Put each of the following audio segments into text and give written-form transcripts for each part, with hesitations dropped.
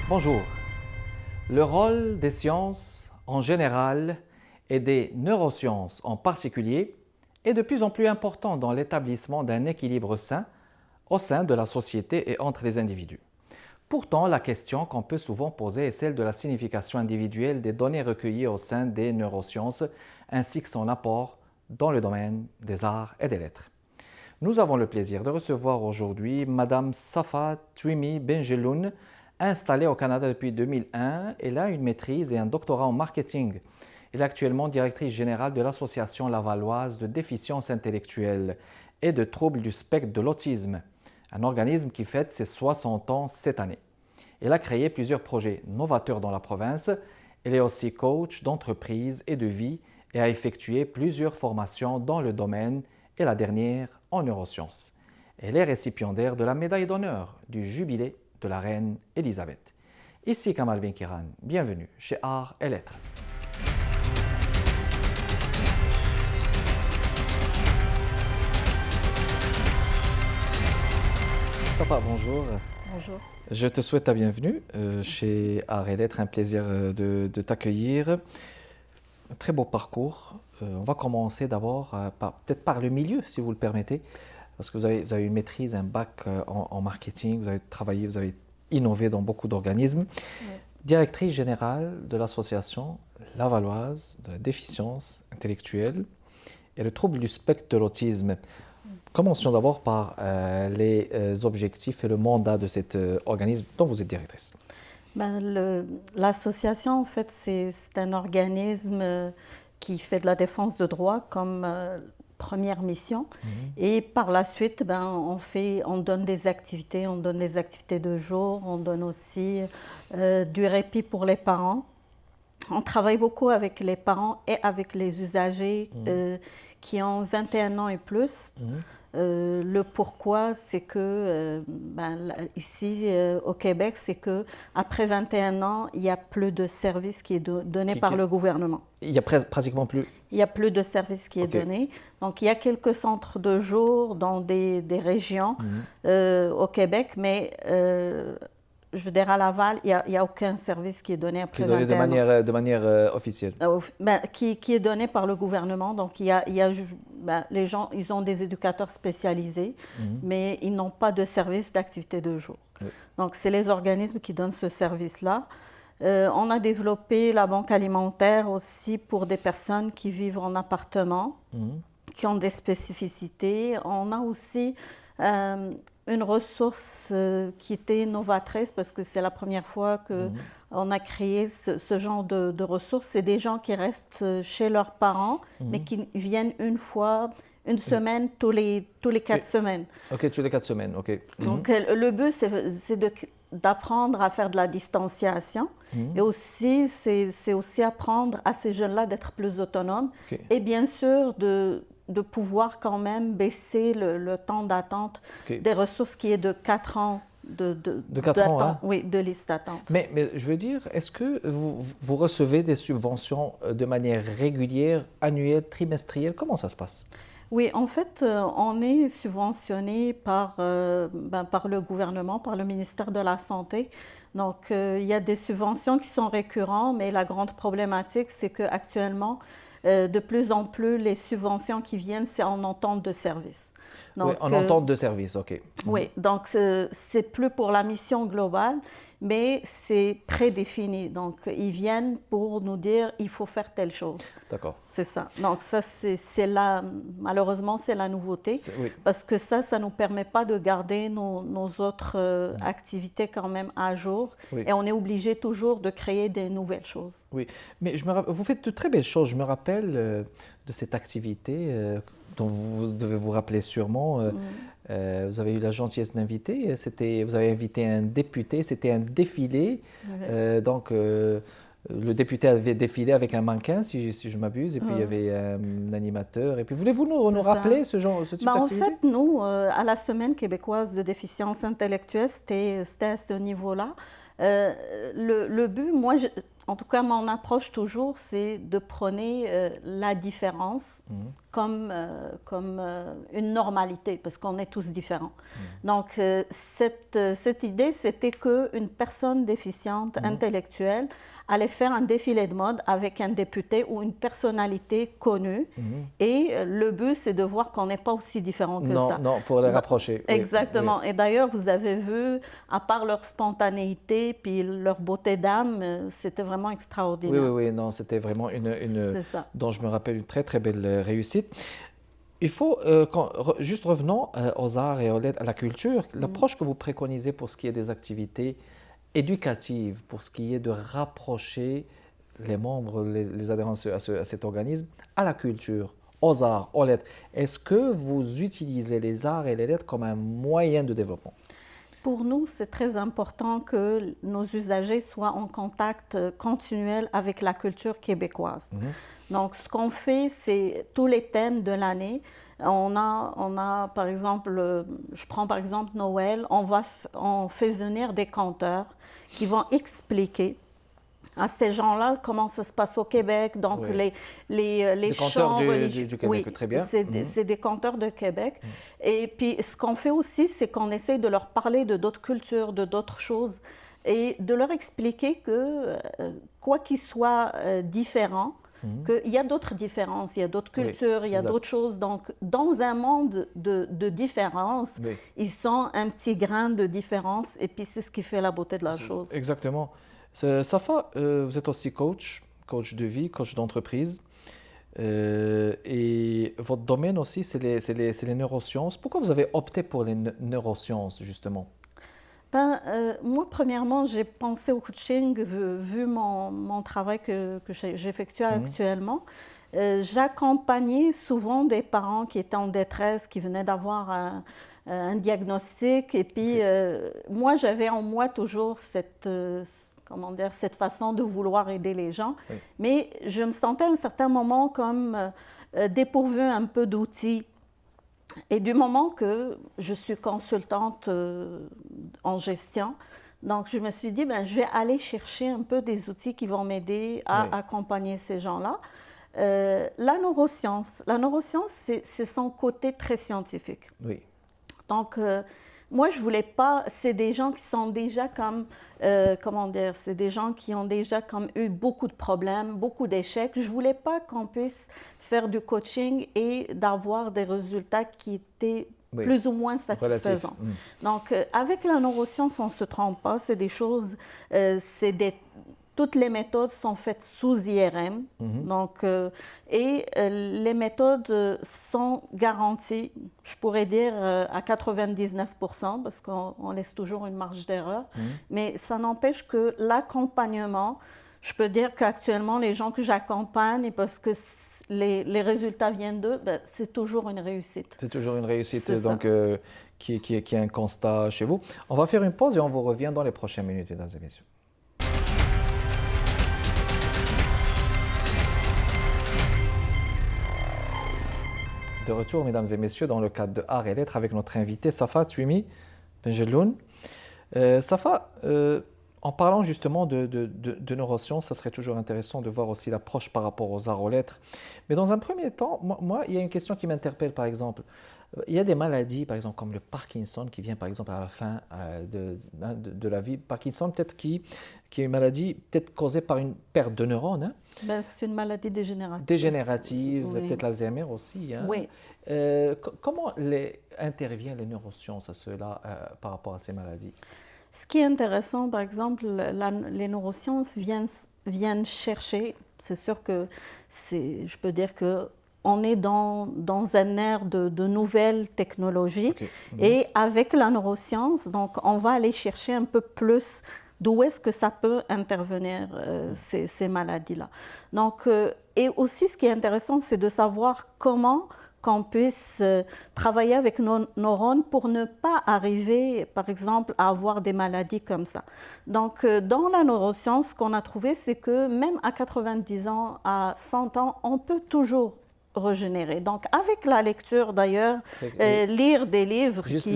Bonjour. Le rôle des sciences en général et des neurosciences en particulier est de plus en plus important dans l'établissement d'un équilibre sain au sein de la société et entre les individus. Pourtant, la question qu'on peut souvent poser est celle de la signification individuelle des données recueillies au sein des neurosciences ainsi que son apport dans le domaine des arts et des lettres. Nous avons le plaisir de recevoir aujourd'hui Madame Safa Twimi Benjeloun, installée au Canada depuis 2001. Elle a une maîtrise et un doctorat en marketing. Elle est actuellement directrice générale de l'Association lavalloise de déficience intellectuelle et de troubles du spectre de l'autisme, un organisme qui fête ses 60 ans cette année. Elle a créé plusieurs projets novateurs dans la province. Elle est aussi coach d'entreprise et de vie et a effectué plusieurs formations dans le domaine et la dernière en neurosciences. Elle est récipiendaire de la médaille d'honneur du Jubilé de la Reine Élisabeth. Ici Kamal Benkiran, bienvenue chez Arts et Lettres. Safa, bonjour. Bonjour. Je te souhaite la bienvenue chez Arts et Lettres, un plaisir de t'accueillir. Un très beau parcours. On va commencer d'abord peut-être par le milieu, si vous le permettez, parce que vous avez une maîtrise, un bac en marketing, vous avez travaillé, vous avez innové dans beaucoup d'organismes. Oui. Directrice générale de l'association lavalloise de la déficience intellectuelle et le trouble du spectre de l'autisme. Commençons d'abord par les objectifs et le mandat de cet organisme dont vous êtes directrice. L'association, en fait, c'est un organisme qui fait de la défense de droits comme première mission. Et par la suite, on donne des activités, de jour, on donne aussi du répit pour les parents. On travaille beaucoup avec les parents et avec les usagers qui ont 21 ans et plus. Le pourquoi, c'est que ici au Québec, c'est que après 21 ans, il n'y a plus de service qui est donné par le gouvernement. Il n'y a pratiquement plus. Il n'y a plus de service qui est donné. Donc il y a quelques centres de jour dans des régions au Québec, mais je veux dire, à Laval, il n'y a aucun service qui est donné après 21 ans. De manière officielle. Qui est donné par le gouvernement. Donc, les gens, ils ont des éducateurs spécialisés, mais ils n'ont pas de service d'activité de jour. Oui. Donc, c'est les organismes qui donnent ce service-là. On a développé la banque alimentaire aussi pour des personnes qui vivent en appartement, qui ont des spécificités. On a aussi une ressource qui était novatrice parce que c'est la première fois qu'on a créé ce genre de ressources. C'est des gens qui restent chez leurs parents, mais qui viennent une semaine tous les 4 semaines. OK, tous les 4 semaines, OK. Donc, le but, c'est d'apprendre à faire de la distanciation et aussi, c'est aussi apprendre à ces jeunes-là d'être plus autonomes et bien sûr de pouvoir quand même baisser le temps d'attente des ressources qui est de 4 ans de 4 ans, hein? Oui, de liste d'attente. Mais je veux dire, est-ce que vous recevez des subventions de manière régulière, annuelle, trimestrielle? Comment ça se passe? Oui, en fait, on est subventionné par le gouvernement, par le ministère de la Santé. Donc, il y a des subventions qui sont récurrentes, mais la grande problématique, c'est qu'actuellement, de plus en plus, les subventions qui viennent, c'est en entente de service. Donc, oui, en entente de service, OK. Oui, donc c'est plus pour la mission globale, mais c'est prédéfini. Donc, ils viennent pour nous dire il faut faire telle chose. D'accord. C'est ça. Donc, ça, malheureusement, c'est la nouveauté. Oui. Parce que ça ne nous permet pas de garder nos autres activités quand même à jour. Oui. Et on est obligé toujours de créer des nouvelles choses. Oui, mais vous faites de très belles choses. Je me rappelle de cette activité dont vous devez vous rappeler sûrement. Vous avez eu la gentillesse d'inviter. Vous avez invité un député. C'était un défilé. Donc, le député avait défilé avec un mannequin, si je ne m'abuse, et puis il y avait un animateur. Et puis, voulez-vous nous rappeler ce type d'activité? En fait, nous, à la Semaine québécoise de déficience intellectuelle, c'était à ce niveau-là. Le but, moi, en tout cas, mon approche toujours, c'est de prôner la différence comme une normalité, parce qu'on est tous différents. Donc, cette idée, c'était qu'une personne déficiente intellectuelle allait faire un défilé de mode avec un député ou une personnalité connue. Et le but, c'est de voir qu'on n'est pas aussi différent que ça. Non, pour les rapprocher. Exactement. Oui. Et d'ailleurs, vous avez vu, à part leur spontanéité puis leur beauté d'âme, c'était vraiment extraordinaire. Oui, non, c'était vraiment dont je me rappelle, une très, très belle réussite. Il faut, juste revenons aux arts et aux lettres, à la culture, l'approche que vous préconisez pour ce qui est des activités éducative, pour ce qui est de rapprocher les membres, les adhérents à cet organisme, à la culture, aux arts, aux lettres. Est-ce que vous utilisez les arts et les lettres comme un moyen de développement? Pour nous, c'est très important que nos usagers soient en contact continuel avec la culture québécoise. Donc, ce qu'on fait, c'est tous les thèmes de l'année. On a, par exemple, je prends par exemple Noël, on fait venir des conteurs qui vont expliquer à ces gens-là comment ça se passe au Québec. Donc, les conteurs du Québec, oui, très bien. C'est des conteurs de Québec. Et puis, ce qu'on fait aussi, c'est qu'on essaie de leur parler de d'autres cultures, de d'autres choses, et de leur expliquer que, quoi qu'il soit différent, qu'il y a d'autres différences, il y a d'autres cultures, il y a d'autres choses. Donc, dans un monde de différence, ils sont un petit grain de différence, et puis c'est ce qui fait la beauté de la chose. Exactement. Safa, vous êtes aussi coach de vie, coach d'entreprise. Et votre domaine aussi, c'est les neurosciences. Pourquoi vous avez opté pour les neurosciences, justement? Moi, premièrement, j'ai pensé au coaching, vu mon travail que j'effectue actuellement. J'accompagnais souvent des parents qui étaient en détresse, qui venaient d'avoir un diagnostic. Et puis, moi, j'avais en moi toujours cette façon de vouloir aider les gens. Mais je me sentais à un certain moment comme dépourvue un peu d'outils. Et du moment que je suis consultante en gestion, donc je me suis dit, je vais aller chercher un peu des outils qui vont m'aider à accompagner ces gens-là. La neuroscience, c'est son côté très scientifique. Oui. Donc, moi, je ne voulais pas, c'est des gens qui sont déjà c'est des gens qui ont déjà eu beaucoup de problèmes, beaucoup d'échecs. Je ne voulais pas qu'on puisse faire du coaching et d'avoir des résultats qui étaient plus ou moins satisfaisants. Donc, avec la neuroscience, on ne se trompe pas, c'est des choses, toutes les méthodes sont faites sous IRM, donc, et les méthodes sont garanties, je pourrais dire à 99%, parce qu'on laisse toujours une marge d'erreur, mais ça n'empêche que l'accompagnement, je peux dire qu'actuellement, les gens que j'accompagne, parce que les résultats viennent d'eux, c'est toujours une réussite. C'est toujours une réussite, donc, qui est un constat chez vous. On va faire une pause et on vous revient dans les prochaines minutes, mesdames et messieurs. De retour, mesdames et messieurs, dans le cadre de Art et Lettres avec notre invité Safa Twimi Benjeloun. Safa, en parlant justement de neurosciences, ça serait toujours intéressant de voir aussi l'approche par rapport aux arts, aux lettres. Mais dans un premier temps, moi, il y a une question qui m'interpelle, par exemple. Il y a des maladies, par exemple, comme le Parkinson, qui vient, par exemple, à la fin de la vie. Parkinson, peut-être qui est une maladie peut-être causée par une perte de neurones. Hein? C'est une maladie dégénérative. Dégénérative, peut-être l'Alzheimer aussi. Hein? Oui. Comment interviennent les neurosciences à cela par rapport à ces maladies? Ce qui est intéressant, par exemple, les neurosciences viennent chercher, c'est sûr que je peux dire que on est dans un ère de nouvelles technologies. Et avec la neuroscience, donc, on va aller chercher un peu plus d'où est-ce que ça peut intervenir, ces maladies-là. Donc, et aussi, ce qui est intéressant, c'est de savoir comment qu'on puisse travailler avec nos neurones pour ne pas arriver, par exemple, à avoir des maladies comme ça. Donc, dans la neuroscience, ce qu'on a trouvé, c'est que même à 90 ans, à 100 ans, on peut toujours régénérer. Donc, avec la lecture, d'ailleurs, lire des livres, Juste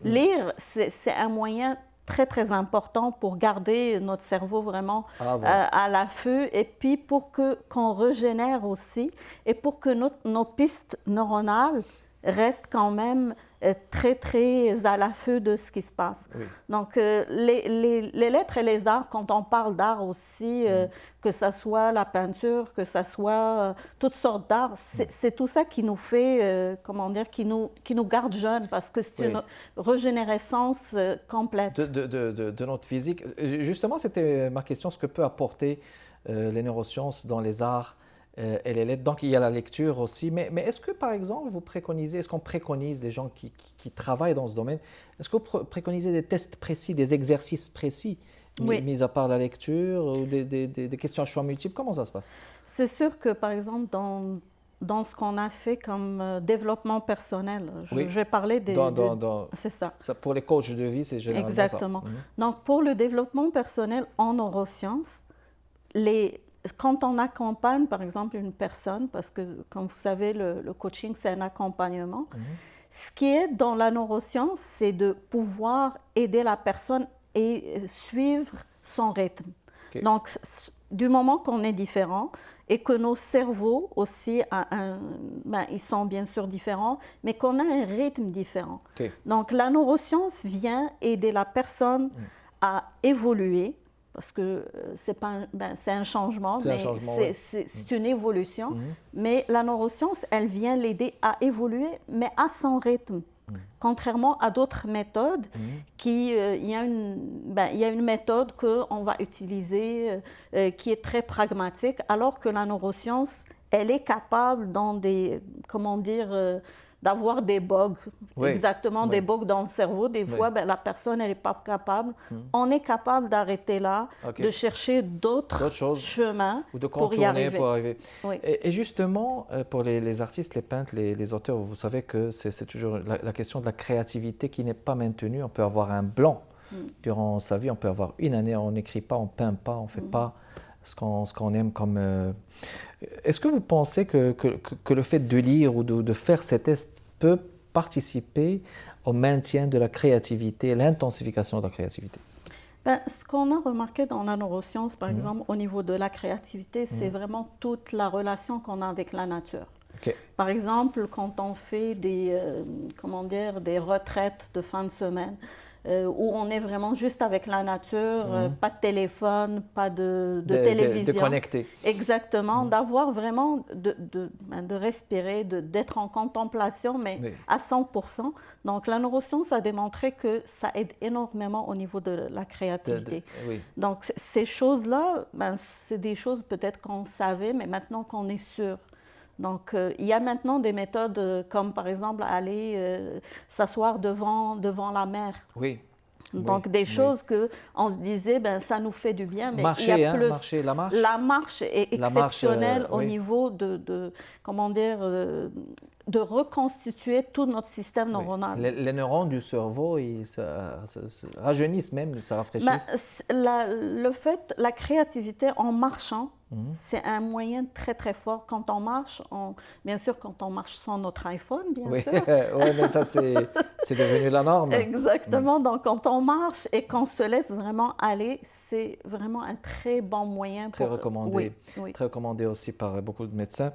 lire, c'est un moyen très, très important pour garder notre cerveau vraiment à l'affût et puis pour qu'on régénère aussi et pour que nos pistes neuronales restent quand même très, très à l'affût de ce qui se passe. Oui. Donc, les lettres et les arts, quand on parle d'art aussi, que ce soit la peinture, que ce soit toutes sortes d'art, c'est tout ça qui nous fait, comment dire, qui nous garde jeunes parce que c'est une régénérescence complète. De notre physique. Justement, c'était ma question, ce que peut apporter les neurosciences dans les arts et les lettres. Donc, il y a la lecture aussi. Mais est-ce que, par exemple, est-ce qu'on préconise les gens qui travaillent dans ce domaine, est-ce que vous préconisez des tests précis, des exercices précis, mis à part la lecture, ou des questions à choix multiples? Comment ça se passe? C'est sûr que, par exemple, dans ce qu'on a fait comme développement personnel, je vais parler des... c'est ça. Pour les coachs de vie, c'est généralement exactement ça. Donc, pour le développement personnel en neurosciences, quand on accompagne, par exemple, une personne, parce que, comme vous savez, le coaching, c'est un accompagnement, ce qui est dans la neuroscience, c'est de pouvoir aider la personne et suivre son rythme. Okay. Donc, du moment qu'on est différent et que nos cerveaux aussi, ils sont bien sûr différents, mais qu'on a un rythme différent. Okay. Donc, la neuroscience vient aider la personne à évoluer, parce que c'est un changement, mais c'est une évolution. Mais la neuroscience, elle vient l'aider à évoluer, mais à son rythme. Contrairement à d'autres méthodes, il y a une méthode qu'on va utiliser qui est très pragmatique, alors que la neuroscience, elle est capable d'avoir des bugs, des bugs dans le cerveau. Des fois, la personne, elle n'est pas capable. On est capable d'arrêter là, de chercher d'autres chemins ou de contourner pour arriver. Oui. Et justement, pour les artistes, les peintres, les auteurs, vous savez que c'est toujours la question de la créativité qui n'est pas maintenue. On peut avoir un blanc durant sa vie, on peut avoir une année, on n'écrit pas, on ne peint pas, on ne fait pas ce qu'on aime comme... Est-ce que vous pensez que le fait de lire ou de faire ces tests peut participer au maintien de la créativité, l'intensification de la créativité? Ce qu'on a remarqué dans la neuroscience, par exemple, au niveau de la créativité, c'est vraiment toute la relation qu'on a avec la nature. Okay. Par exemple, quand on fait des retraites de fin de semaine, où on est vraiment juste avec la nature, pas de téléphone, pas de télévision. De connecter. Exactement, d'avoir vraiment, de respirer, d'être en contemplation, mais à 100%. Donc, la neuroscience a démontré que ça aide énormément au niveau de la créativité. Donc, ces choses-là, c'est des choses peut-être qu'on savait, mais maintenant qu'on est sûr. Donc, il y a maintenant des méthodes comme, par exemple, aller s'asseoir devant la mer. Oui. Donc, des choses qu'on se disait, ça nous fait du bien, mais marcher, il y a plus... marcher, la marche. La marche est exceptionnelle au niveau de reconstituer tout notre système neuronal. Les neurones du cerveau, ils se rajeunissent même, se rafraîchissent. La créativité en marchant, c'est un moyen très, très fort. Quand on marche, bien sûr, quand on marche sans notre iPhone, bien sûr. Oui, mais ça, c'est devenu la norme. Exactement. Donc, quand on marche et qu'on se laisse vraiment aller, c'est vraiment un très bon moyen. Très recommandé. Oui. Très recommandé aussi par beaucoup de médecins.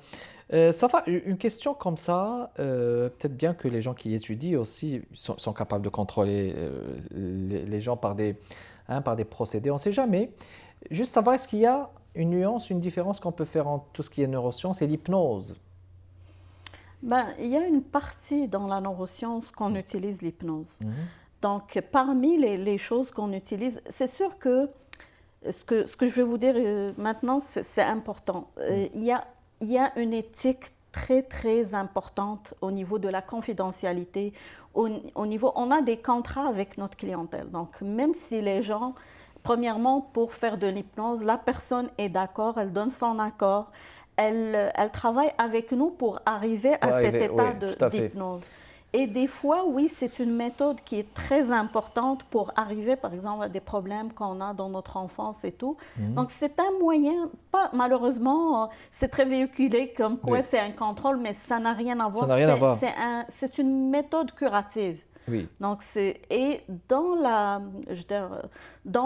Safa, une question comme ça, peut-être bien que les gens qui étudient aussi sont capables de contrôler les gens par des procédés. On ne sait jamais. Juste savoir, est-ce qu'il y a une nuance, une différence qu'on peut faire entre tout ce qui est neurosciences et l'hypnose? Il y a une partie dans la neuroscience qu'on utilise l'hypnose. Donc, parmi les choses qu'on utilise, c'est sûr que ce que je vais vous dire maintenant, c'est important. Il y a une éthique très, très importante au niveau de la confidentialité. On a des contrats avec notre clientèle. Donc, même si les gens... Premièrement, pour faire de l'hypnose, la personne est d'accord, elle donne son accord, elle travaille avec nous pour arriver à cet état d'hypnose. Et des fois, oui, c'est une méthode qui est très importante pour arriver, par exemple, à des problèmes qu'on a dans notre enfance et tout. Donc, c'est un moyen, malheureusement, c'est très véhiculé comme quoi c'est un contrôle, mais ça n'a rien à voir. Ça n'a rien à voir. C'est une méthode curative. Oui. Donc, et dans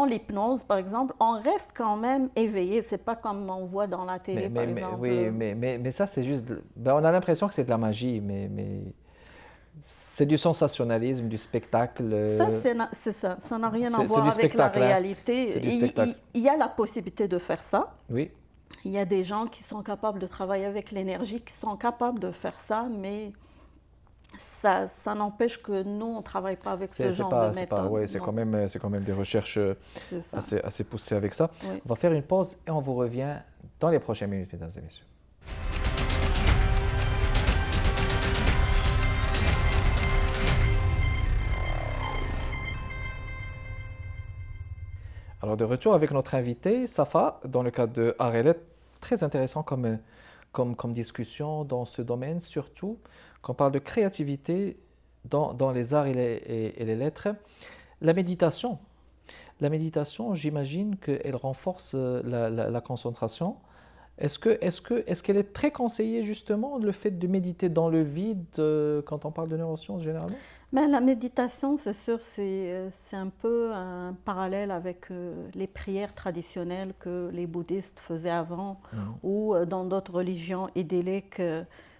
l'hypnose, par exemple, on reste quand même éveillé. C'est pas comme on voit dans la télé, par exemple. Oui, mais ça, c'est juste... Ben, on a l'impression que c'est de la magie, mais c'est du sensationnalisme, du spectacle. Ça, c'est ça. Ça n'a rien à C'est voir du avec la spectacle, hein. réalité. C'est du spectacle. Il y a la possibilité de faire ça. Oui. Il y a des gens qui sont capables de travailler avec l'énergie, qui sont capables de faire ça, mais ça n'empêche que nous, on ne travaille pas avec ce genre de méthode. Oui, c'est quand même des recherches assez poussées avec ça. Oui. On va faire une pause et on vous revient dans les prochaines minutes, mesdames et messieurs. Alors, de retour avec notre invité, Safa, dans le cadre de Arts. Très intéressant comme discussion dans ce domaine, surtout quand on parle de créativité dans les arts et les lettres. La méditation, j'imagine qu'elle renforce la concentration. Est-ce qu'elle est très conseillée justement, le fait de méditer dans le vide quand on parle de neurosciences généralement? Mais la méditation, c'est sûr, c'est un peu un parallèle avec les prières traditionnelles que les bouddhistes faisaient avant ou dans d'autres religions idylliques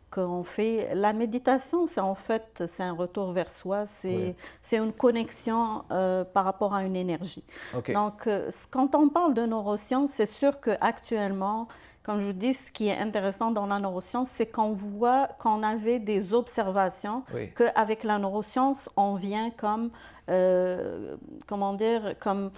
qu'on fait. La méditation, c'est en fait un retour vers soi, c'est une connexion par rapport à une énergie. Okay. Donc, quand on parle de neurosciences, c'est sûr qu'actuellement, comme je vous dis, ce qui est intéressant dans la neuroscience, c'est qu'on voit qu'on avait des observations, qu'avec la neuroscience, on vient comme, comment dire, comme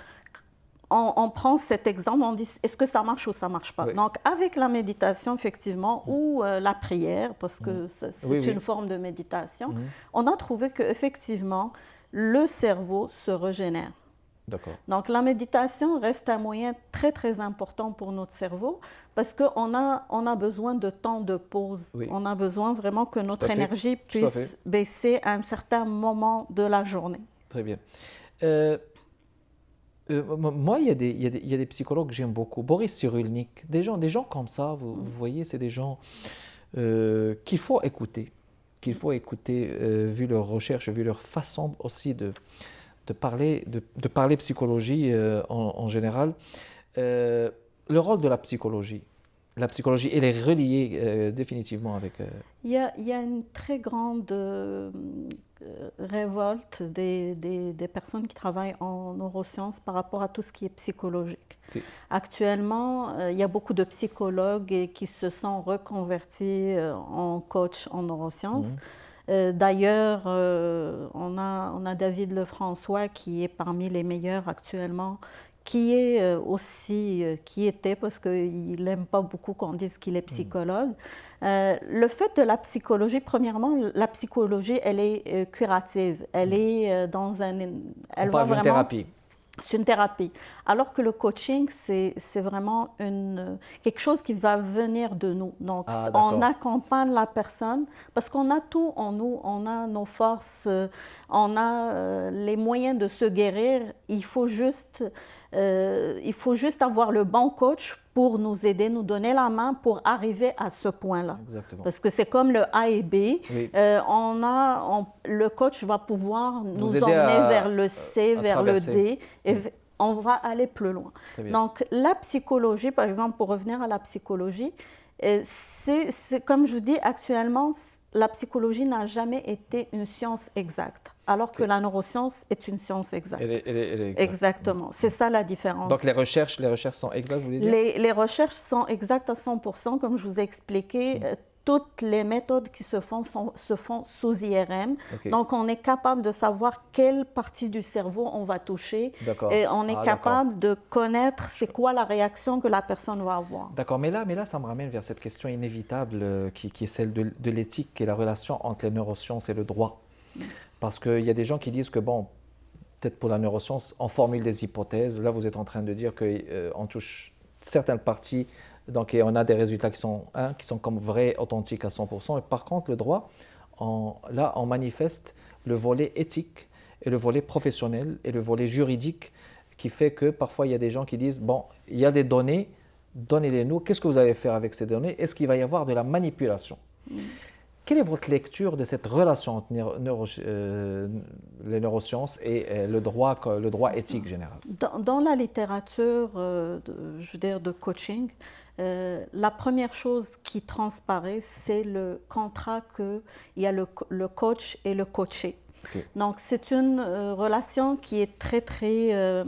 on prend cet exemple, on dit est-ce que ça marche ou ça ne marche pas. Donc avec la méditation, effectivement, ou la prière, parce que c'est une forme de méditation, on a trouvé qu'effectivement, le cerveau se régénère. Donc la méditation reste un moyen très très important pour notre cerveau parce qu'on a besoin de temps de pause. On a besoin vraiment que notre énergie puisse baisser à un certain moment de la journée. Très bien. Moi, il y a des psychologues que j'aime beaucoup. Boris Cyrulnik, des gens comme ça, vous voyez, c'est des gens qu'il faut écouter. Vu leurs recherches, vu leur façon aussi de parler psychologie en général. Le rôle de la psychologie, elle est reliée définitivement avec... Il y a une très grande révolte des personnes qui travaillent en neurosciences par rapport à tout ce qui est psychologique. Actuellement, il y a beaucoup de psychologues qui se sont reconvertis en coach en neurosciences. D'ailleurs, on a David Lefrançois qui est parmi les meilleurs actuellement, qui était, parce qu'il n'aime pas beaucoup qu'on dise qu'il est psychologue. Le fait de la psychologie, premièrement, la psychologie, elle est curative. Elle est on parle d'une thérapie. C'est une thérapie. Alors que le coaching, c'est vraiment quelque chose qui va venir de nous. Donc, on accompagne la personne parce qu'on a tout en nous. On a nos forces, on a les moyens de se guérir. Il faut juste avoir le bon coach pour nous aider, nous donner la main pour arriver à ce point-là. Parce que c'est comme le A et B. Le coach va pouvoir nous emmener vers le C, vers le D, et on va aller plus loin. Donc, la psychologie, par exemple, pour revenir à la psychologie, c'est comme je vous dis, actuellement, la psychologie n'a jamais été une science exacte, alors que la neuroscience est une science exacte. Elle est exacte. Exactement, c'est ça la différence. Donc les recherches sont exactes, vous voulez dire? Les recherches sont exactes à 100%, comme je vous ai expliqué. Toutes les méthodes qui se font sous IRM. Donc, on est capable de savoir quelle partie du cerveau on va toucher. Et on est capable de connaître c'est quoi la réaction que la personne va avoir. D'accord, mais là, ça me ramène vers cette question inévitable qui est celle de l'éthique et la relation entre les neurosciences et le droit. Parce qu'il y a des gens qui disent que, bon, peut-être pour la neuroscience, on formule des hypothèses. Là, vous êtes en train de dire qu'on touche certaines parties. Donc, on a des résultats qui sont comme vrais, authentiques à 100%. Et par contre, le droit, on manifeste le volet éthique et le volet professionnel et le volet juridique qui fait que parfois, il y a des gens qui disent, bon, il y a des données, donnez-les-nous. Qu'est-ce que vous allez faire avec ces données? Est-ce qu'il va y avoir de la manipulation? Quelle est votre lecture de cette relation entre les neurosciences et le droit éthique général? Dans la littérature, je veux dire, de coaching, la première chose qui transparaît, c'est le contrat qu'il y a le coach et le coaché. Okay. Donc, c'est une relation qui est très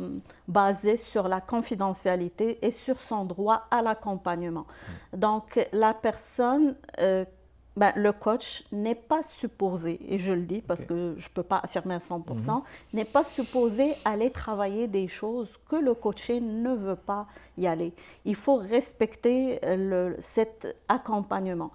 basée sur la confidentialité et sur son droit à l'accompagnement. Donc, la personne, le coach n'est pas supposé, et je le dis parce que je ne peux pas affirmer à 100%, n'est pas supposé aller travailler des choses que le coaché ne veut pas y aller. Il faut respecter cet accompagnement.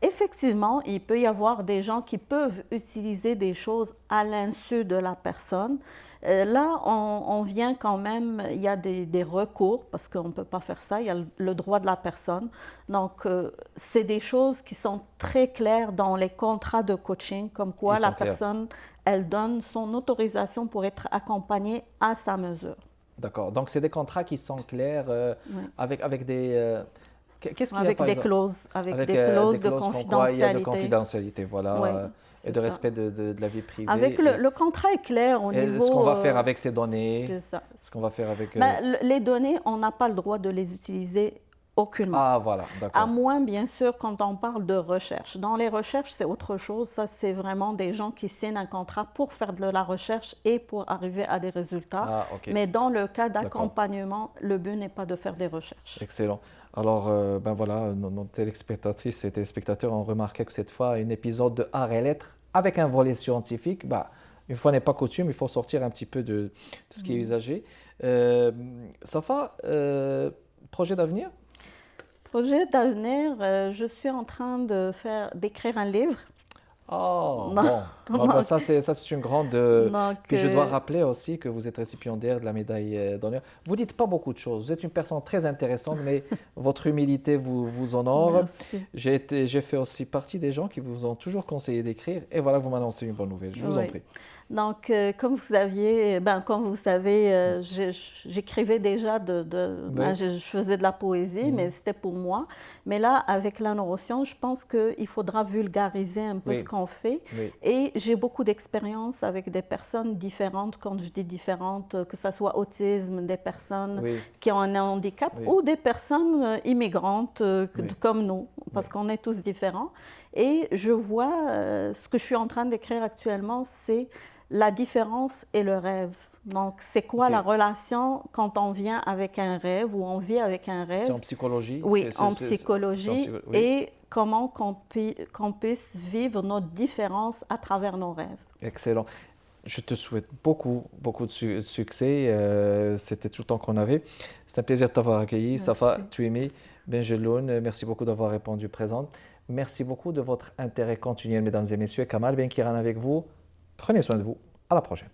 Effectivement, il peut y avoir des gens qui peuvent utiliser des choses à l'insu de la personne. Là, on vient quand même, il y a des recours, parce qu'on ne peut pas faire ça, il y a le droit de la personne. Donc, c'est des choses qui sont très claires dans les contrats de coaching, comme quoi la personne, elle donne son autorisation pour être accompagnée à sa mesure. D'accord. Donc, c'est des contrats qui sont clairs avec des... Qu'est-ce qu'il y a, avec des clauses, avec des clauses de confidentialité. Il y a de confidentialité, voilà, oui, et de respect de la vie privée. Avec le contrat est clair au niveau... Ce qu'on va faire avec ces données, c'est ça. Ce qu'on va faire avec... les données, on n'a pas le droit de les utiliser aucunement. Ah, voilà, d'accord. À moins, bien sûr, quand on parle de recherche. Dans les recherches, c'est autre chose. Ça, c'est vraiment des gens qui signent un contrat pour faire de la recherche et pour arriver à des résultats. Ah, okay. Mais dans le cas d'accompagnement, le but n'est pas de faire des recherches. Excellent. Alors, voilà, nos téléspectatrices et téléspectateurs ont remarqué que cette fois, un épisode de Arts et Lettres avec un volet scientifique, une fois n'est pas coutume, il faut sortir un petit peu de ce qui est usagé. Safa, projet d'avenir? Projet d'avenir, je suis en train d'écrire un livre. Oh, bon. Ça, c'est une grande... Puis je dois rappeler aussi que vous êtes récipiendaire de la médaille d'honneur. Vous ne dites pas beaucoup de choses. Vous êtes une personne très intéressante, mais votre humilité vous honore. J'ai fait aussi partie des gens qui vous ont toujours conseillé d'écrire. Et voilà, vous m'annoncez une bonne nouvelle. Je vous en prie. Donc, comme vous savez, j'écrivais déjà, je faisais de la poésie, mais c'était pour moi. Mais là, avec la neuroscience, je pense qu'il faudra vulgariser un peu ce qu'on fait. Et j'ai beaucoup d'expérience avec des personnes différentes, quand je dis différentes, que ce soit autisme, des personnes qui ont un handicap ou des personnes immigrantes comme nous, parce qu'on est tous différents. Et je vois, ce que je suis en train d'écrire actuellement, c'est la différence et le rêve. Donc, c'est quoi la relation quand on vient avec un rêve ou on vit avec un rêve? C'est en psychologie? Oui, en psychologie. Et comment qu'on puisse vivre notre différence à travers nos rêves. Excellent. Je te souhaite beaucoup de succès. C'était tout le temps qu'on avait. C'est un plaisir de t'avoir accueilli. Merci. Safa Touimi Benjeloun, merci beaucoup d'avoir répondu présente. Merci beaucoup de votre intérêt continuel, mesdames et messieurs. Kamal Benkiran avec vous. Prenez soin de vous. À la prochaine.